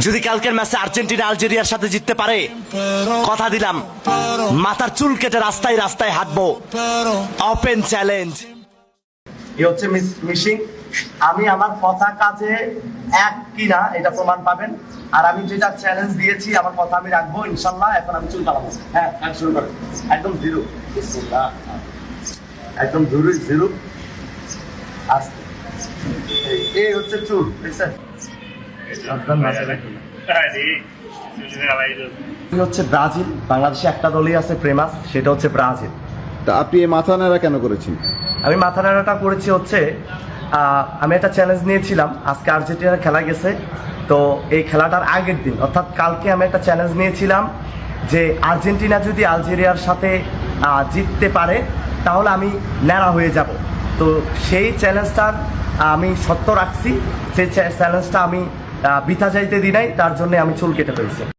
যদি কালকের ম্যাচে আর্জেন্টিনা আলজেরিয়ার সাথে জিততে পারে, কথা দিলাম মাথার চুল কেটে রাস্তায় রাস্তায় হাঁটবো। Open challenge. এই হচ্ছে মিশিং। আমি আমার কথা কাজে এক কিনা এটা প্রমাণ পাবেন। আর আমি যেটা চ্যালেঞ্জ দিয়েছি আমার কথা আমি রাখবো ইনশাল্লাহ। এখন আমি চুল কাটাবো। হ্যাঁ, শুরু করেন। একদম জিরো, একদম জিরো। আস্তে। এই হচ্ছে চুল, দেখছেন? হচ্ছে ব্রাজিল। বাংলাদেশে একটা দলই আছে ফেমাস, সেটা হচ্ছে ব্রাজিল। তা আপনি এই মাথা নাড়া কেন করেছেন? আমি মাথা নাড়াটা করেছি হচ্ছে আমি একটা চ্যালেঞ্জ নিয়েছিলাম। আজকে আর্জেন্টিনার খেলা গেছে, তো এই খেলাটার আগের দিন অর্থাৎ কালকে আমি একটা চ্যালেঞ্জ নিয়েছিলাম যে আর্জেন্টিনা যদি আলজেরিয়ার সাথে জিততে পারে তাহলে আমি ন্যাড়া হয়ে যাব। তো সেই চ্যালেঞ্জটার আমি সত্য রাখছি। সেই চ্যালেঞ্জটা আমি বৃথা যাইতে দিই নাই, তার জন্য আমি চুল কেটে ফেলছি।